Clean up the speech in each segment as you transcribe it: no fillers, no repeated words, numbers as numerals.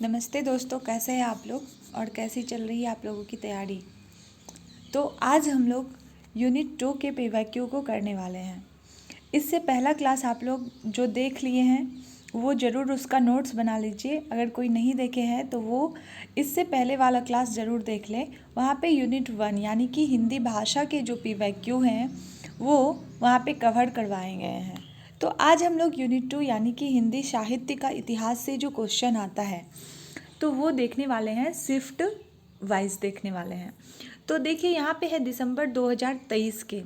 नमस्ते दोस्तों, कैसे हैं आप लोग और कैसी चल रही है आप लोगों की तैयारी। तो आज हम लोग यूनिट 2 के PYQ को करने वाले हैं। इससे पहला क्लास आप लोग जो देख लिए हैं वो ज़रूर उसका नोट्स बना लीजिए। अगर कोई नहीं देखे हैं तो वो इससे पहले वाला क्लास ज़रूर देख लें। वहाँ पे यूनिट 1 यानी कि हिंदी भाषा के जो PYQ हैं वो वहाँ पे कवर करवाए गए हैं। तो आज हम लोग यूनिट 2 यानी कि हिंदी साहित्य का इतिहास से जो क्वेश्चन आता है तो वो देखने वाले हैं, शिफ्ट वाइज देखने वाले हैं। तो देखिए यहाँ पे है दिसंबर 2023 के।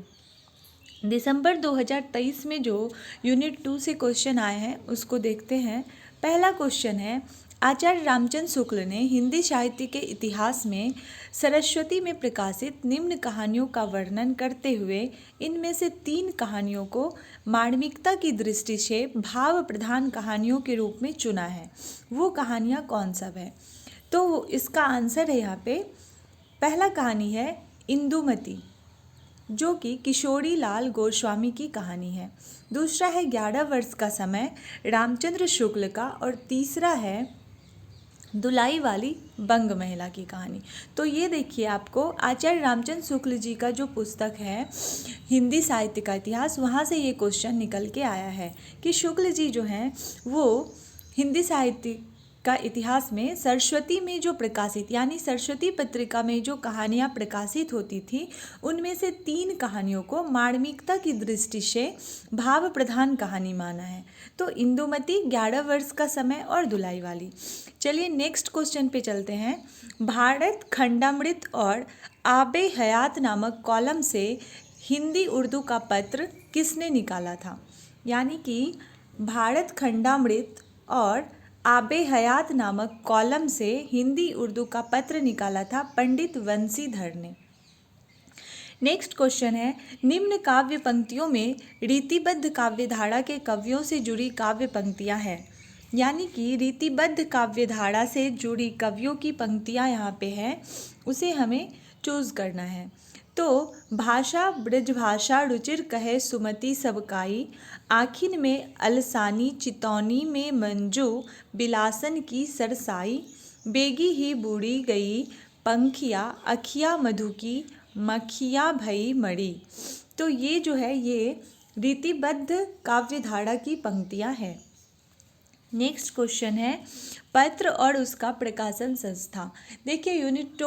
दिसंबर 2023 में जो यूनिट 2 से क्वेश्चन आए हैं उसको देखते हैं। पहला क्वेश्चन है, आचार्य रामचंद्र शुक्ल ने हिंदी साहित्य के इतिहास में सरस्वती में प्रकाशित निम्न कहानियों का वर्णन करते हुए इनमें से 3 कहानियों को मार्मिकता की दृष्टि से भाव प्रधान कहानियों के रूप में चुना है। वो कहानियाँ कौन सब है? तो इसका आंसर है यहाँ पे, पहला कहानी है इंदुमती जो कि किशोरी लाल गोस्वामी की कहानी है। दूसरा है 11 वर्ष का समय रामचंद्र शुक्ल का और तीसरा है दुलाई वाली बंग महिला की कहानी। तो ये देखिए, आपको आचार्य रामचंद्र शुक्ल जी का जो पुस्तक है हिंदी साहित्य का इतिहास, वहाँ से ये क्वेश्चन निकल के आया है कि शुक्ल जी जो हैं वो हिंदी साहित्य का इतिहास में सरस्वती में जो प्रकाशित यानी सरस्वती पत्रिका में जो कहानियाँ प्रकाशित होती थी उनमें से 3 कहानियों को मार्मिकता की दृष्टि से भाव प्रधान कहानी माना है। तो इंदुमती, 11 वर्ष का समय और दुलाई वाली। चलिए नेक्स्ट क्वेश्चन पे चलते हैं। भारत खंडामृत और आबे हयात नामक कॉलम से हिंदी उर्दू का पत्र किसने निकाला था? यानी कि भारत खंडामृत और आबे हयात नामक कॉलम से हिंदी उर्दू का पत्र निकाला था पंडित वंशीधर ने। नेक्स्ट क्वेश्चन है, निम्न काव्य पंक्तियों में रीतिबद्ध काव्यधारा के कवियों से जुड़ी काव्य पंक्तियां हैं। यानी कि रीतिबद्ध काव्यधारा से जुड़ी कवियों की पंक्तियां यहाँ पे हैं, उसे हमें चूज करना है। तो भाषा ब्रजभाषा रुचिर कहे सुमति सबकाई, आखिन में अलसानी चितौनी में मंजू, बिलासन की सरसाई, बेगी ही बूढ़ी गई पंखिया, अखिया मधु की मखिया भई मड़ी। तो ये जो है ये रीतिबद्ध काव्यधारा की पंक्तियां हैं। नेक्स्ट क्वेश्चन है, पत्र और उसका प्रकाशन संस्था। देखिए यूनिट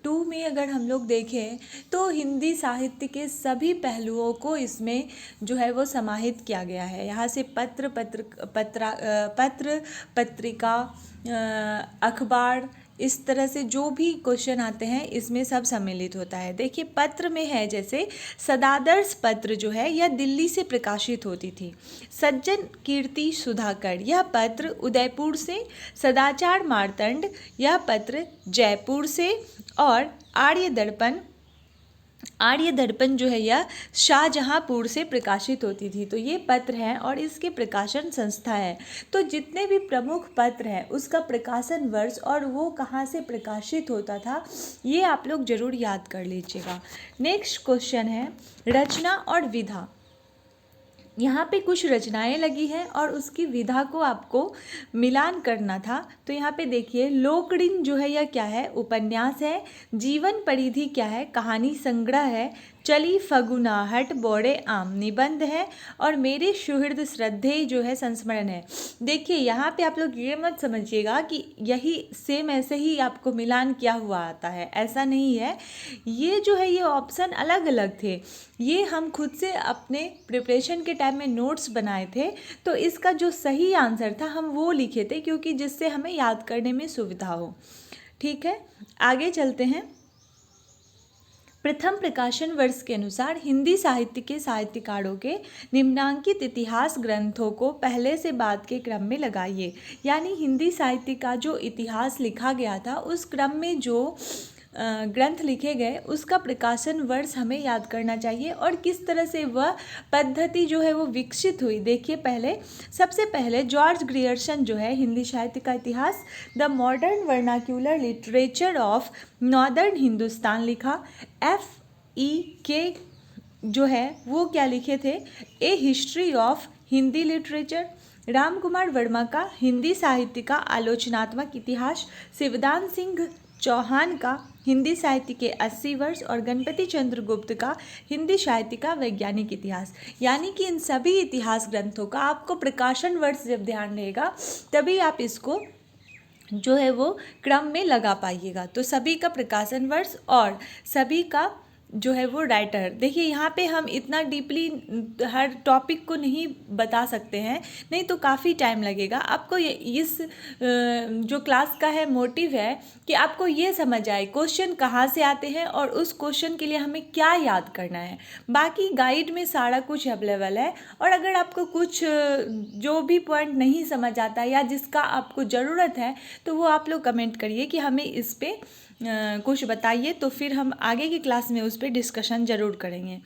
2 में अगर हम लोग देखें तो हिंदी साहित्य के सभी पहलुओं को इसमें जो है वो समाहित किया गया है। यहाँ से पत्र पत्रिका अखबार, इस तरह से जो भी क्वेश्चन आते हैं इसमें सब सम्मिलित होता है। देखिए पत्र में है जैसे सदादर्श पत्र जो है यह दिल्ली से प्रकाशित होती थी। सज्जन कीर्ति सुधाकर यह पत्र उदयपुर से, सदाचार मार्तंड यह पत्र जयपुर से, और आर्य दर्पण जो है यह शाहजहांपुर से प्रकाशित होती थी। तो ये पत्र हैं और इसके प्रकाशन संस्था है। तो जितने भी प्रमुख पत्र हैं उसका प्रकाशन वर्ष और वो कहाँ से प्रकाशित होता था ये आप लोग जरूर याद कर लीजिएगा। नेक्स्ट क्वेश्चन है, रचना और विधा। यहाँ पे कुछ रचनाएं लगी हैं और उसकी विधा को आपको मिलान करना था। तो यहाँ पे देखिए, लोकड़िन जो है यह क्या है? उपन्यास है। जीवन परिधि क्या है? कहानी संग्रह है। चली फगुनाहट बोड़े आम निबंध है, और मेरे सुहृद श्रद्धेय जो है संस्मरण है। देखिए यहाँ पे आप लोग ये मत समझिएगा कि यही सेम ऐसे ही आपको मिलान किया हुआ आता है, ऐसा नहीं है। ये जो है ये ऑप्शन अलग अलग थे, ये हम खुद से अपने प्रिपरेशन के टाइम में नोट्स बनाए थे। तो इसका जो सही आंसर था हम वो लिखे थे क्योंकि जिससे हमें याद करने में सुविधा हो। ठीक है, आगे चलते हैं। प्रथम प्रकाशन वर्ष के अनुसार हिंदी साहित्य के साहित्यकारों के निम्नांकित इतिहास ग्रंथों को पहले से बाद के क्रम में लगाइए। यानी हिंदी साहित्य का जो इतिहास लिखा गया था उस क्रम में जो ग्रंथ लिखे गए उसका प्रकाशन वर्ष हमें याद करना चाहिए और किस तरह से वह पद्धति जो है वो विकसित हुई। देखिए सबसे पहले जॉर्ज ग्रियर्सन जो है हिंदी साहित्य का इतिहास, the modern vernacular literature of northern Hindustan लिखा। FEK जो है वो क्या लिखे थे? A history of Hindi literature. Ram Kumar Varma का हिंदी साहित्य का आलोचनात्मक इतिहास, शिवदान सिंह चौहान का हिंदी साहित्य के 80 वर्ष और गणपति चंद्र गुप्त का हिंदी साहित्य का वैज्ञानिक इतिहास। यानी कि इन सभी इतिहास ग्रंथों का आपको प्रकाशन वर्ष जब ध्यान रहेगा तभी आप इसको जो है वो क्रम में लगा पाइएगा। तो सभी का प्रकाशन वर्ष और सभी का जो है वो राइटर। देखिए यहाँ पे हम इतना डीपली हर टॉपिक को नहीं बता सकते हैं, नहीं तो काफ़ी टाइम लगेगा। आपको इस जो क्लास का है मोटिव है कि आपको ये समझ आए क्वेश्चन कहाँ से आते हैं और उस क्वेश्चन के लिए हमें क्या याद करना है। बाकी गाइड में सारा कुछ अवेलेबल है, और अगर आपको कुछ जो भी पॉइंट नहीं समझ आता या जिसका आपको ज़रूरत है तो वो आप लोग कमेंट करिए कि हमें इस पर कुछ बताइए, तो फिर हम आगे की क्लास में उस पर डिस्कशन जरूर करेंगे।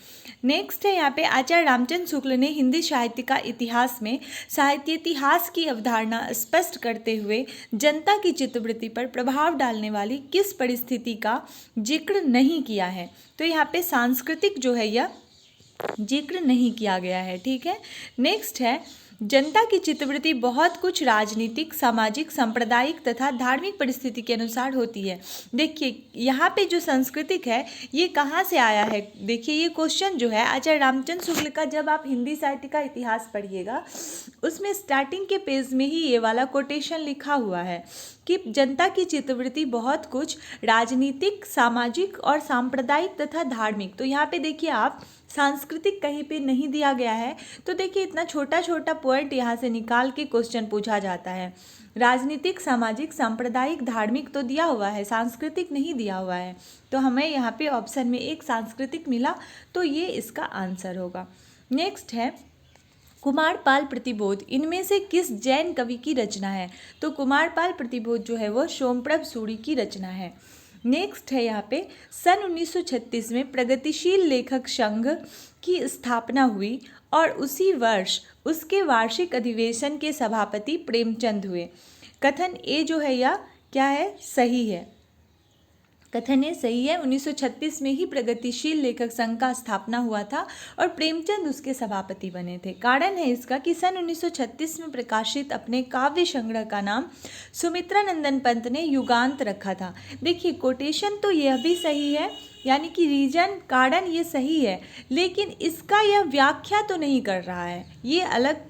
नेक्स्ट है यहाँ पे आचार्य रामचंद्र शुक्ल ने हिंदी साहित्य का इतिहास में साहित्य इतिहास की अवधारणा स्पष्ट करते हुए जनता की चित्तवृत्ति पर प्रभाव डालने वाली किस परिस्थिति का जिक्र नहीं किया है। तो यहाँ पे सांस्कृतिक जो है यह जिक्र नहीं किया गया है। ठीक है, नेक्स्ट है जनता की चित्तवृत्ति बहुत कुछ राजनीतिक, सामाजिक, सांप्रदायिक तथा धार्मिक परिस्थिति के अनुसार होती है। देखिए यहाँ पे जो सांस्कृतिक है ये कहाँ से आया है। देखिए ये क्वेश्चन जो है आचार्य रामचंद्र शुक्ल का, जब आप हिंदी साहित्य का इतिहास पढ़िएगा उसमें स्टार्टिंग के पेज में ही ये वाला कोटेशन लिखा हुआ है कि जनता की चित्तवृत्ति बहुत कुछ राजनीतिक, सामाजिक और सांप्रदायिक तथा धार्मिक। तो यहाँ पे देखिए आप सांस्कृतिक कहीं पे नहीं दिया गया है, तो देखिए इतना छोटा छोटा पॉइंट यहाँ से निकाल के क्वेश्चन पूछा जाता है। राजनीतिक, सामाजिक, सांप्रदायिक, धार्मिक तो दिया हुआ है, सांस्कृतिक नहीं दिया हुआ है। तो हमें यहाँ पे ऑप्शन में एक सांस्कृतिक मिला, तो ये इसका आंसर होगा। नेक्स्ट है कुमारपाल प्रतिबोध इनमें से किस जैन कवि की रचना है। तो कुमारपाल प्रतिबोध जो है वो सोमप्रभ सूरी की रचना है। नेक्स्ट है यहाँ पे सन 1936 में प्रगतिशील लेखक संघ की स्थापना हुई और उसी वर्ष उसके वार्षिक अधिवेशन के सभापति प्रेमचंद हुए। कथन ए जो है यह क्या है, सही है। कथन ये सही है। 1936 में ही प्रगतिशील लेखक संघ का स्थापना हुआ था और प्रेमचंद उसके सभापति बने थे। कारण है इसका कि सन 1936 में प्रकाशित अपने काव्य संग्रह का नाम सुमित्रा नंदन पंत ने युगांत रखा था। देखिए कोटेशन तो यह भी सही है, यानी कि रीजन, कारण ये सही है, लेकिन इसका यह व्याख्या तो नहीं कर रहा है। ये अलग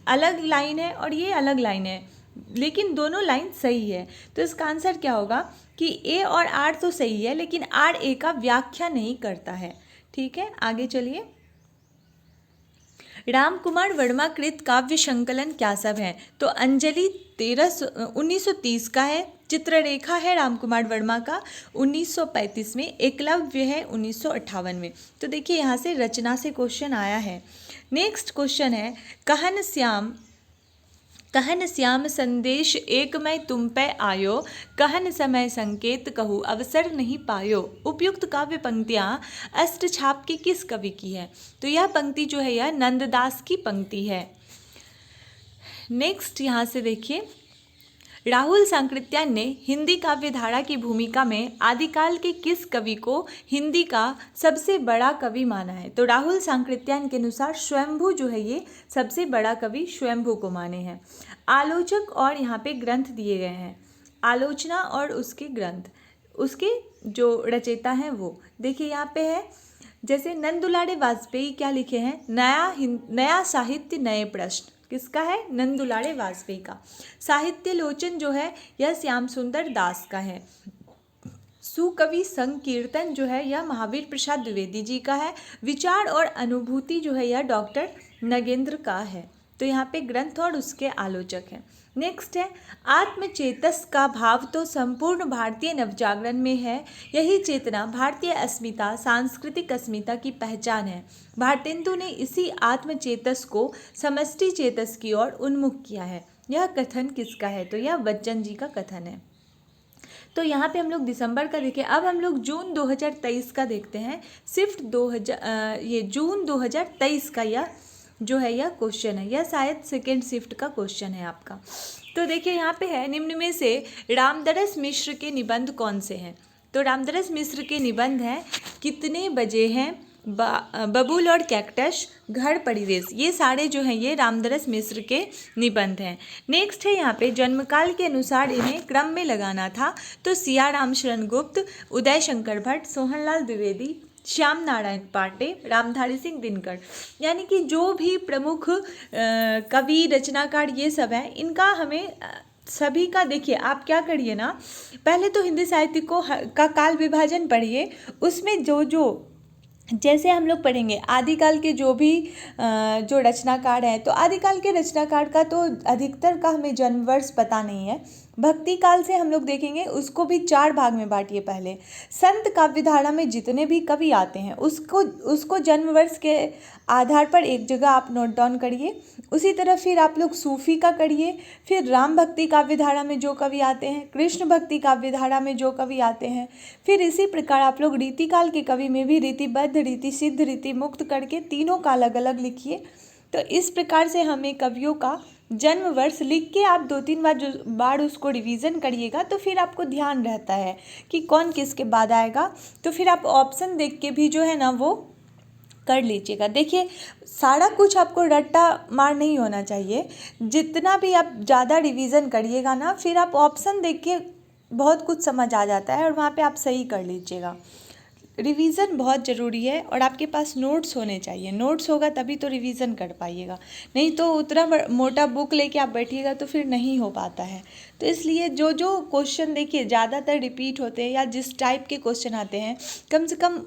अलग लाइन है और ये अलग लाइन है, लेकिन दोनों लाइन सही है। तो इसका आंसर क्या होगा कि ए और आर तो सही है, लेकिन आर ए का व्याख्या नहीं करता है। ठीक है, आगे चलिए। राम कुमार वर्मा कृत काव्य संकलन क्या सब है। तो अंजलि 1930 का है, चित्ररेखा है राम कुमार वर्मा का 1935 में, एकलव्य है 1958 में। तो देखिए यहाँ से रचना से क्वेश्चन आया है। नेक्स्ट क्वेश्चन है कहन श्याम संदेश एक मैं तुम पे आयो, कहन समय संकेत कहूँ अवसर नहीं पायो। उपयुक्त काव्य पंक्तियाँ अष्टछाप की किस कवि की है। तो यह पंक्ति जो है यह नंददास की पंक्ति है। नेक्स्ट यहाँ से देखिए राहुल सांकृत्यायन ने हिंदी काव्य धारा की भूमिका में आदिकाल के किस कवि को हिंदी का सबसे बड़ा कवि माना है। तो राहुल सांकृत्यायन के अनुसार स्वयंभू जो है ये सबसे बड़ा कवि स्वयंभू को माने हैं। आलोचक और यहाँ पे ग्रंथ दिए गए हैं, आलोचना और उसके ग्रंथ, उसके जो रचयिता हैं वो देखिए यहाँ पे है। जैसे नंदुलारे वाजपेयी क्या लिखे हैं, नया साहित्य नए प्रश्न, किसका है, नंदुलारे वाजपेयी का। साहित्य लोचन जो है यह श्याम सुंदर दास का है। सुकवि संकीर्तन जो है यह महावीर प्रसाद द्विवेदी जी का है। विचार और अनुभूति जो है यह डॉक्टर नगेंद्र का है। तो यहाँ पे ग्रंथ और उसके आलोचक हैं। नेक्स्ट है आत्मचेतस का भाव तो संपूर्ण भारतीय नवजागरण में है, यही चेतना भारतीय अस्मिता, सांस्कृतिक अस्मिता की पहचान है। भारतेंदु ने इसी आत्मचेतस को समष्टि चेतस की ओर उन्मुख किया है। यह कथन किसका है। तो यह बच्चन जी का कथन है। तो यहाँ पे हम लोग दिसंबर का देखें, अब हम लोग जून 2023 का देखते हैं। सिर्फ जून 2023 का यह जो है यह क्वेश्चन है, यह शायद सेकेंड शिफ्ट का क्वेश्चन है आपका। तो देखिए यहाँ पे है निम्न में से रामदरस मिश्र के निबंध कौन से हैं। तो रामदरस मिश्र के निबंध हैं कितने बजे हैं, बबूल और कैक्टस, घर परिवेश, ये सारे जो हैं ये रामदरस मिश्र के निबंध हैं। नेक्स्ट है यहाँ पे जन्मकाल के अनुसार इन्हें क्रम में लगाना था, तो सिया राम शरण गुप्त, उदय शंकर भट्ट, सोहनलाल द्विवेदी, श्याम नारायण पांडे, रामधारी सिंह दिनकर, यानी कि जो भी प्रमुख कवि रचनाकार ये सब हैं, इनका हमें सभी का देखिए आप क्या करिए ना, पहले तो हिंदी साहित्य का काल विभाजन पढ़िए, उसमें जो जैसे हम लोग पढ़ेंगे आदिकाल के जो भी जो रचनाकार हैं, तो आदिकाल के रचनाकार का तो अधिकतर का हमें जन्म वर्ष पता नहीं है। भक्ति काल से हम लोग देखेंगे, उसको भी 4 भाग में बांटिए। पहले संत काव्य धारा में जितने भी कवि आते हैं उसको जन्म वर्ष के आधार पर एक जगह आप नोट डाउन करिए। उसी तरह फिर आप लोग सूफी का करिए, फिर राम भक्ति काव्य धारा में जो कवि आते हैं, कृष्ण भक्ति काव्य धारा में जो कवि आते हैं, फिर इसी प्रकार आप लोग रीतिकाल के कवि में भी रीतिबद्ध, रीति सिद्ध, रीति मुक्त करके तीनों का अलग अलग लिखिए। तो इस प्रकार से हमें कवियों का जन्म वर्ष लिख के आप 2-3 बार उसको रिवीजन करिएगा, तो फिर आपको ध्यान रहता है कि कौन किसके बाद आएगा। तो फिर आप ऑप्शन देख के भी जो है ना वो कर लीजिएगा। देखिए सारा कुछ आपको रट्टा मार नहीं होना चाहिए, जितना भी आप ज़्यादा रिवीजन करिएगा ना, फिर आप ऑप्शन देख के बहुत कुछ समझ आ जाता है और वहाँ पे आप सही कर लीजिएगा। रिवीजन बहुत ज़रूरी है और आपके पास नोट्स होने चाहिए, नोट्स होगा तभी तो रिवीजन कर पाइएगा, नहीं तो उतना मोटा बुक लेके आप बैठिएगा तो फिर नहीं हो पाता है। तो इसलिए जो जो क्वेश्चन देखिए ज़्यादातर रिपीट होते हैं या जिस टाइप के क्वेश्चन आते हैं, कम से कम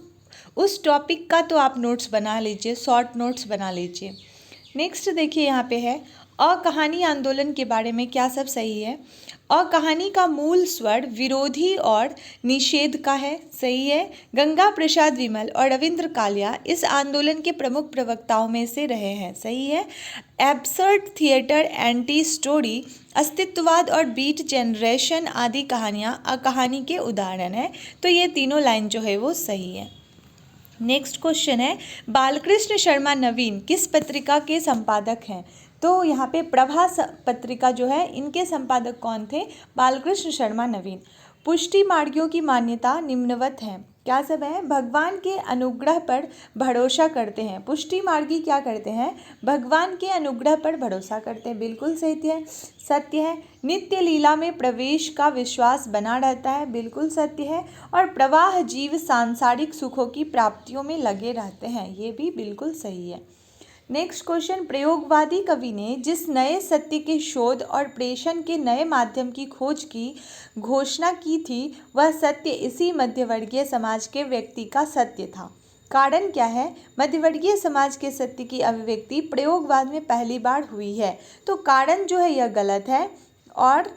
उस टॉपिक का तो आप नोट्स बना लीजिए, शॉर्ट नोट्स बना लीजिए। नेक्स्ट देखिए यहाँ पे है अकहानी आंदोलन के बारे में क्या सब सही है। अकहानी का मूल स्वर विरोधी और निषेध का है, सही है। गंगा प्रसाद विमल और रविंद्र कालिया इस आंदोलन के प्रमुख प्रवक्ताओं में से रहे हैं, सही है। एब्सर्ड थिएटर, एंटी स्टोरी, अस्तित्ववाद और बीट जनरेशन आदि कहानियाँ अकहानी के उदाहरण हैं, तो ये तीनों लाइन जो है वो सही है। नेक्स्ट क्वेश्चन है बालकृष्ण शर्मा नवीन किस पत्रिका के संपादक हैं। तो यहाँ पे प्रभास पत्रिका जो है इनके संपादक कौन थे, बालकृष्ण शर्मा नवीन। पुष्टि मार्गियों की मान्यता निम्नवत है, क्या सब है। भगवान के अनुग्रह पर भरोसा करते हैं, पुष्टि मार्गी क्या करते हैं, भगवान के अनुग्रह पर भरोसा करते हैं, बिल्कुल सत्य है। नित्य लीला में प्रवेश का विश्वास बना रहता है, बिल्कुल सत्य है। और प्रवाह जीव सांसारिक सुखों की प्राप्तियों में लगे रहते हैं, ये भी बिल्कुल सही है। नेक्स्ट क्वेश्चन प्रयोगवादी कवि ने जिस नए सत्य के शोध और प्रेषण के नए माध्यम की खोज की घोषणा की थी, वह सत्य इसी मध्यवर्गीय समाज के व्यक्ति का सत्य था। कारण क्या है, मध्यवर्गीय समाज के सत्य की अभिव्यक्ति प्रयोगवाद में पहली बार हुई है, तो कारण जो है यह गलत है और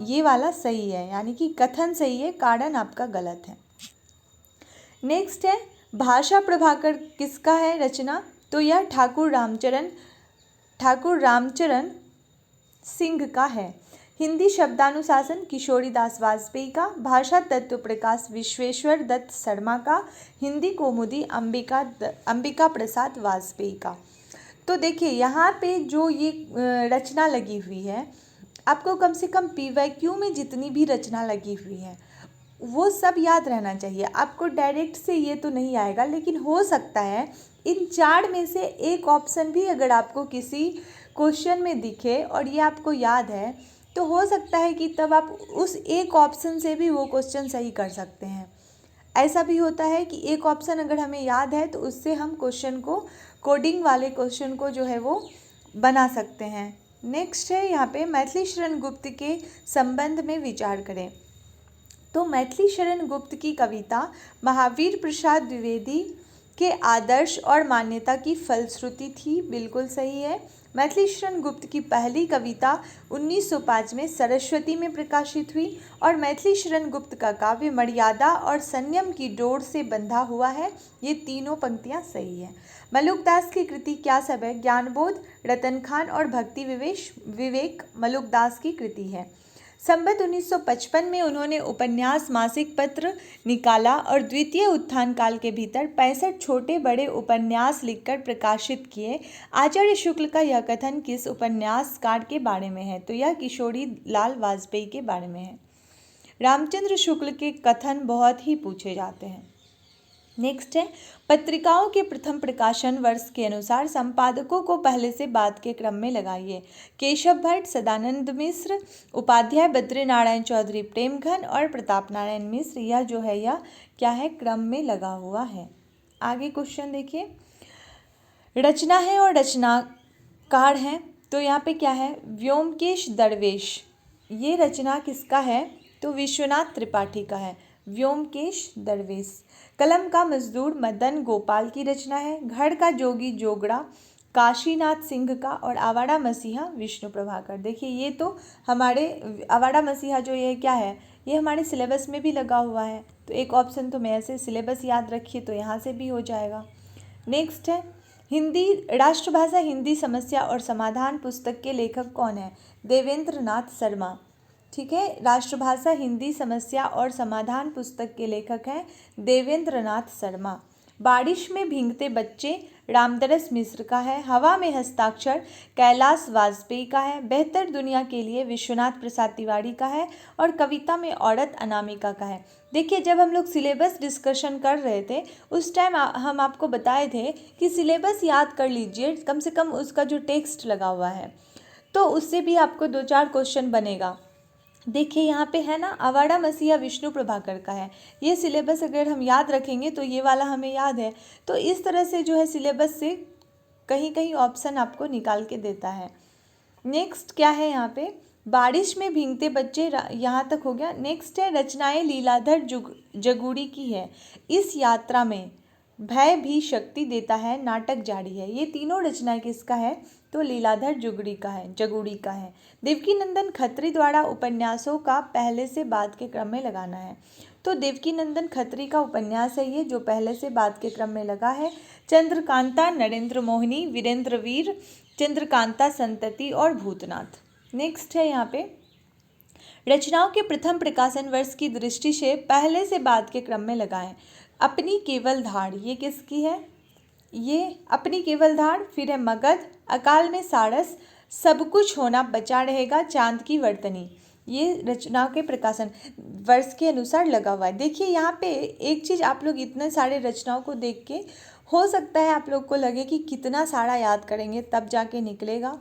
ये वाला सही है, यानी कि कथन सही है, कारण आपका गलत है। नेक्स्ट है भाषा प्रभाकर किसका है रचना, तो यह ठाकुर रामचरण सिंह का है। हिंदी शब्दानुशासन किशोरीदास वाजपेयी का। भाषा तत्व प्रकाश विश्वेश्वर दत्त शर्मा का। हिंदी कौमुदी अंबिका प्रसाद वाजपेयी का। तो देखिए यहाँ पे जो ये रचना लगी हुई है, आपको कम से कम PYQ में जितनी भी रचना लगी हुई है वो सब याद रहना चाहिए। आपको डायरेक्ट से ये तो नहीं आएगा, लेकिन हो सकता है इन 4 में से एक ऑप्शन भी अगर आपको किसी क्वेश्चन में दिखे और ये आपको याद है, तो हो सकता है कि तब आप उस एक ऑप्शन से भी वो क्वेश्चन सही कर सकते हैं। ऐसा भी होता है कि एक ऑप्शन अगर हमें याद है तो उससे हम क्वेश्चन को, कोडिंग वाले क्वेश्चन को जो है वो बना सकते हैं। नेक्स्ट है यहाँ पे मैथिली शरण गुप्त के संबंध में विचार करें। तो मैथिली शरण गुप्त की कविता महावीर प्रसाद द्विवेदी के आदर्श और मान्यता की फलश्रुति थी, बिल्कुल सही है। मैथिली शरण गुप्त की पहली कविता 1905 में सरस्वती में प्रकाशित हुई और मैथिली शरण गुप्त का काव्य मर्यादा और संयम की डोर से बंधा हुआ है, ये तीनों पंक्तियाँ सही हैं। मलुकदास की कृति क्या सब है, ज्ञानबोध, रतन खान और भक्ति विवेक मलुकदास की कृति है। संवत 1955 में उन्होंने उपन्यास मासिक पत्र निकाला और द्वितीय उत्थान काल के भीतर 65 छोटे बड़े उपन्यास लिखकर प्रकाशित किए। आचार्य शुक्ल का यह कथन किस उपन्यासकार के बारे में है, तो यह किशोरी लाल वाजपेयी के बारे में है। रामचंद्र शुक्ल के कथन बहुत ही पूछे जाते हैं। नेक्स्ट है, पत्रिकाओं के प्रथम प्रकाशन वर्ष के अनुसार संपादकों को पहले से बाद के क्रम में लगाइए। केशव भट्ट, सदानंद मिश्र, उपाध्याय, बद्री नारायण चौधरी, प्रेमघन और प्रताप नारायण मिश्र। यह जो है यह क्या है, क्रम में लगा हुआ है। आगे क्वेश्चन देखिए, रचना है और रचनाकार हैं, तो यहाँ पे क्या है, व्योमकेश दरवेश। ये रचना किसका है, तो विश्वनाथ त्रिपाठी का है, व्योमकेश दरवेश। कलम का मजदूर मदन गोपाल की रचना है। घर का जोगी जोगड़ा काशीनाथ सिंह का, और आवारा मसीहा विष्णु प्रभाकर। देखिए ये तो हमारे आवारा मसीहा जो ये क्या है, ये हमारे सिलेबस में भी लगा हुआ है, तो एक ऑप्शन तो मैं ऐसे सिलेबस याद रखिए तो यहाँ से भी हो जाएगा। नेक्स्ट है, हिंदी राष्ट्रभाषा हिंदी समस्या और समाधान पुस्तक के लेखक कौन है, देवेंद्र नाथ शर्मा। ठीक है, राष्ट्रभाषा हिंदी समस्या और समाधान पुस्तक के लेखक हैं देवेंद्र नाथ शर्मा। बारिश में भीगते बच्चे रामदरस मिश्र का है। हवा में हस्ताक्षर कैलाश वाजपेयी का है। बेहतर दुनिया के लिए विश्वनाथ प्रसाद तिवारी का है। और कविता में औरत अनामिका का है। देखिए जब हम लोग सिलेबस डिस्कशन कर रहे थे उस टाइम हम आपको बताए थे कि सिलेबस याद कर लीजिए, कम से कम उसका जो टेक्स्ट लगा हुआ है तो उससे भी आपको 2-4 क्वेश्चन बनेगा। देखिए यहाँ पे है ना, आवारा मसीहा विष्णु प्रभाकर का है। ये सिलेबस अगर हम याद रखेंगे तो ये वाला हमें याद है, तो इस तरह से जो है सिलेबस से कहीं कहीं ऑप्शन आपको निकाल के देता है। नेक्स्ट क्या है यहाँ पे, बारिश में भीगते बच्चे, यहाँ तक हो गया। नेक्स्ट है, रचनाएं लीलाधर जगूड़ी की है। इस यात्रा में भय भी शक्ति देता है, नाटक जारी है। ये तीनों रचनाएं किसका है, तो लीलाधर जगूड़ी का है। देवकीनंदन खत्री द्वारा उपन्यासों का पहले से बाद के क्रम में लगाना है, तो देवकीनंदन खत्री का उपन्यास है ये जो पहले से बाद के क्रम में लगा है। चंद्रकांता, नरेंद्र मोहिनी, वीरेंद्र वीर, चंद्रकांता संतति और भूतनाथ। नेक्स्ट है यहाँ पे, रचनाओं के प्रथम प्रकाशन वर्ष की दृष्टि से पहले से बाद के क्रम में लगाएं। अपनी केवल धार, ये किसकी है, ये अपनी केवल धार। फिर है मगध, अकाल में सारस, सब कुछ होना बचा रहेगा, चांद की वर्तनी। ये रचनाओं के प्रकाशन वर्ष के अनुसार लगा हुआ है। देखिए यहाँ पे एक चीज़, आप लोग इतने सारे रचनाओं को देख के हो सकता है आप लोग को लगे कि कितना सारा याद करेंगे तब जाके निकलेगा।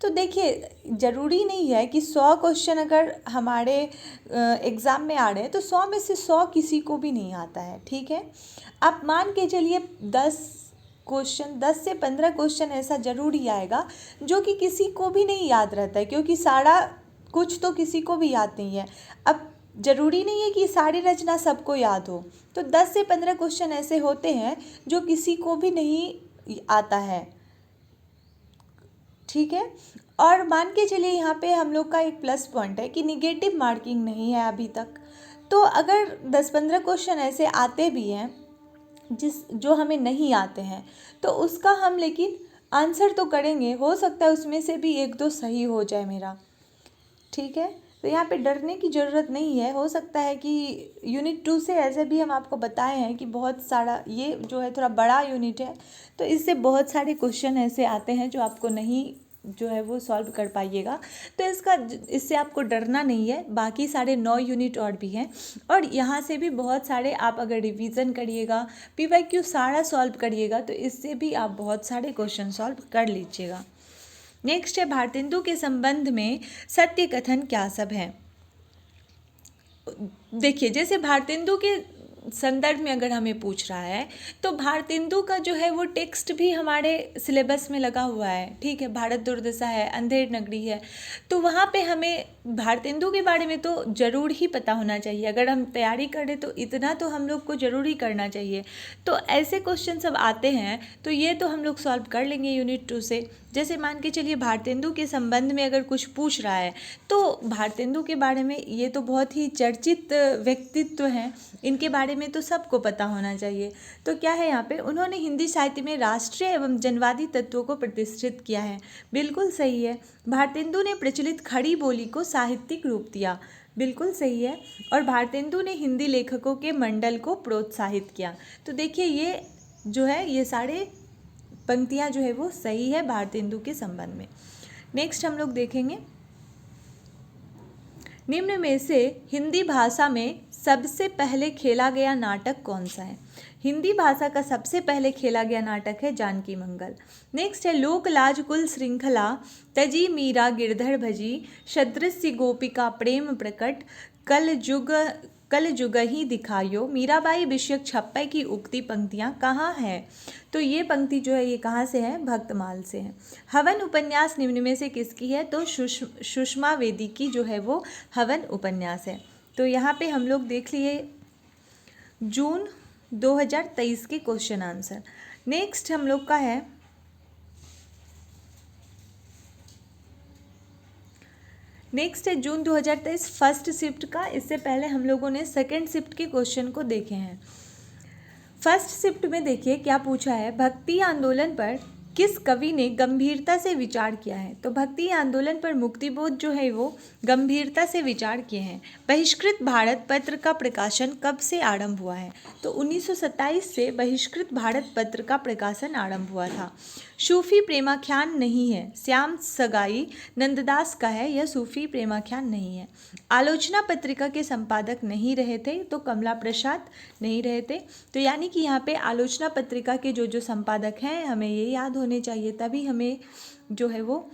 तो देखिए ज़रूरी नहीं है कि 100 क्वेश्चन अगर हमारे एग्ज़ाम में आ रहे हैं तो 100 में से 100 किसी को भी नहीं आता है। ठीक है, आप मान के चलिए 10 से 15 क्वेश्चन ऐसा ज़रूर ही आएगा जो कि किसी को भी नहीं याद रहता है, क्योंकि सारा कुछ तो किसी को भी याद नहीं है। अब ज़रूरी नहीं है कि सारी रचना सबको याद हो, तो 10 से 15 क्वेश्चन ऐसे होते हैं जो किसी को भी नहीं आता है। ठीक है, और मान के चलिए यहाँ पे हम लोग का एक प्लस पॉइंट है कि निगेटिव मार्किंग नहीं है अभी तक। तो अगर 10-15 क्वेश्चन ऐसे आते भी हैं जो हमें नहीं आते हैं तो उसका हम लेकिन आंसर तो करेंगे, हो सकता है उसमें से भी 1-2 सही हो जाए मेरा। ठीक है, तो यहाँ पे डरने की ज़रूरत नहीं है। हो सकता है कि यूनिट 2 से ऐसे भी हम आपको बताए हैं कि बहुत सारा, ये जो है थोड़ा बड़ा यूनिट है तो इससे बहुत सारे क्वेश्चन ऐसे आते हैं जो आपको नहीं जो है वो सॉल्व कर पाइएगा। तो इससे आपको डरना नहीं है। बाकी सारे 9 यूनिट और भी हैं और यहाँ से भी बहुत सारे आप अगर रिवीजन करिएगा, PYQ सारा सॉल्व करिएगा तो इससे भी आप बहुत सारे क्वेश्चन सॉल्व कर लीजिएगा। नेक्स्ट है, भारतेंदु के संबंध में सत्य कथन क्या सब है। देखिए जैसे भारतेंदु के संदर्भ में अगर हमें पूछ रहा है तो भारतेंदु का जो है वो टेक्स्ट भी हमारे सिलेबस में लगा हुआ है। ठीक है, भारत दुर्दशा है, अंधेर नगरी है, तो वहाँ पे हमें भारतेंदु के बारे में तो ज़रूर ही पता होना चाहिए। अगर हम तैयारी करें तो इतना तो हम लोग को ज़रूर ही करना चाहिए। तो ऐसे क्वेश्चन सब आते हैं तो ये तो हम लोग सॉल्व कर लेंगे यूनिट 2 से। जैसे मान के चलिए भारतेंदु के संबंध में अगर कुछ पूछ रहा है तो भारतेंदु के बारे में, ये तो बहुत ही चर्चित व्यक्तित्व हैं, इनके बारे में तो सबको पता होना चाहिए। तो क्या है यहाँ पे, उन्होंने हिंदी साहित्य में राष्ट्रीय एवं जनवादी तत्वों को प्रतिष्ठित किया है। बिल्कुल सही है। भारतेंदु ने प्रचलित खड़ी बोली को साहित्यिक रूप दिया। बिल्कुल सही है। और भारतेंदु ने हिंदी लेखकों के मंडल को प्रोत्साहित किया। तो देखिए ये जो है ये सारे पंक्तियाँ जो है वो सही है भारतेंदु के संबंध में। नेक्स्ट हम लोग देखेंगे, निम्न में से हिंदी भाषा में सबसे पहले खेला गया नाटक कौन सा है? हिंदी भाषा का सबसे पहले खेला गया नाटक है जानकी मंगल। नेक्स्ट है लोक लाज कुल श्रृंखला, तजी मीरा गिरधर भजी, सदृश्य गोपिका प्रेम प्रकट, कल जुग ही दिखायो, मीराबाई विषयक छप्पय की उक्ति पंक्तियाँ कहाँ है? तो ये पंक्ति जो है ये कहाँ से है? भक्तमाल से है। हवन उपन्यास निम्न में से किसकी है? तो सुषमा वेदी की जो है वो हवन उपन्यास है। तो यहाँ पे हम लोग देख लिए जून 2023 के क्वेश्चन आंसर। नेक्स्ट हम लोग का है जून 2023 फर्स्ट शिफ्ट का। इससे पहले हम लोगों ने सेकंड शिफ्ट के क्वेश्चन को देखे हैं। फर्स्ट शिफ्ट में देखिए क्या पूछा है, भक्ति आंदोलन पर किस कवि ने गंभीरता से विचार किया है? तो भक्ति आंदोलन पर मुक्तिबोध जो है वो गंभीरता से विचार किए हैं। बहिष्कृत भारत पत्र का प्रकाशन कब से आरंभ हुआ है? तो 1927 से बहिष्कृत भारत पत्र का प्रकाशन आरंभ हुआ था। सूफी प्रेमाख्यान नहीं है, श्याम सगाई नंददास का है, यह सूफी प्रेमाख्यान नहीं है। आलोचना पत्रिका के संपादक नहीं रहे थे, तो कमला प्रसाद नहीं रहे थे। तो यानी कि यहाँ पे आलोचना पत्रिका के जो संपादक हैं हमें ये याद होने चाहिए, तभी हमें जो है वो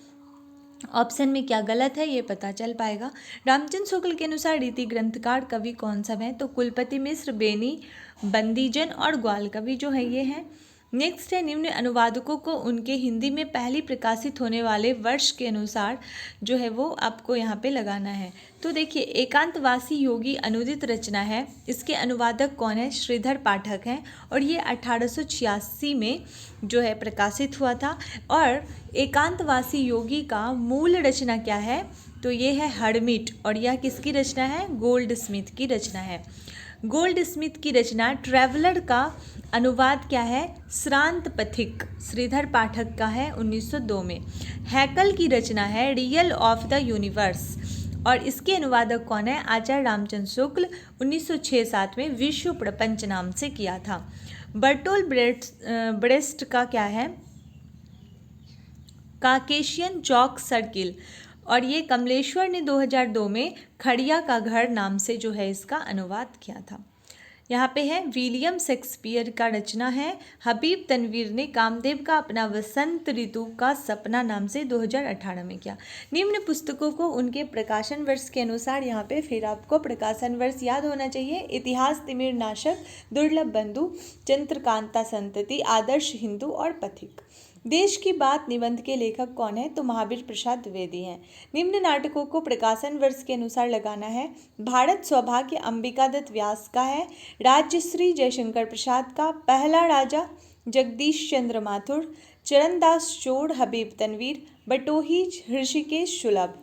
ऑप्शन में क्या गलत है ये पता चल पाएगा। रामचंद्र शुक्ल के अनुसार रीति ग्रंथकार कवि कौन सा है? तो कुलपति मिश्र, बेनी, बंदीजन और ग्वाल कवि जो है ये हैं। नेक्स्ट है निम्न अनुवादकों को उनके हिंदी में पहली प्रकाशित होने वाले वर्ष के अनुसार जो है वो आपको यहाँ पे लगाना है। तो देखिए एकांतवासी योगी अनुदित रचना है, इसके अनुवादक कौन है? श्रीधर पाठक हैं और ये 1886 में जो है प्रकाशित हुआ था। और एकांतवासी योगी का मूल रचना क्या है? तो ये है हर्मिट, और यह किसकी रचना है? गोल्ड स्मिथ की रचना है। गोल्ड स्मिथ की रचना ट्रैवलर का अनुवाद क्या है? श्रांत पथिक, श्रीधर पाठक का है 1902 में। हैकल की रचना है रियल ऑफ द यूनिवर्स, और इसके अनुवादक कौन है? आचार्य रामचंद्र शुक्ल 1906-07 में विश्व प्रपंच नाम से किया था। बर्टोल ब्रेस्ट का क्या है? काकेशियन चौक सर्किल, और ये कमलेश्वर ने 2002 में खड़िया का घर नाम से जो है इसका अनुवाद किया था। यहाँ पे है विलियम शेक्सपियर का रचना है। हबीब तनवीर ने कामदेव का अपना वसंत ऋतु का सपना नाम से 2018 में किया। निम्न पुस्तकों को उनके प्रकाशन वर्ष के अनुसार यहाँ पे फिर आपको प्रकाशन वर्ष याद होना चाहिए। इतिहास तिमिर नाशक, दुर्लभ बंधु, चंद्रकांता संतति, आदर्श हिंदू और पथिक। देश की बात निबंध के लेखक कौन है? तो महावीर प्रसाद द्विवेदी हैं। निम्न नाटकों को प्रकाशन वर्ष के अनुसार लगाना है। भारत सौभाग्य अंबिका दत्त व्यास का है। राज्यश्री जयशंकर प्रसाद का। पहला राजा जगदीश चंद्र माथुर, चरणदास चोड़, हबीब तनवीर, बटोही ऋषिकेश सुलभ।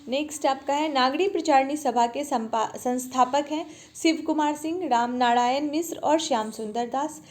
नेक्स्ट आपका है नागरी प्रचारणी सभा के संस्थापक हैं शिव कुमार सिंह, राम नारायण मिश्र और श्याम सुंदर दास।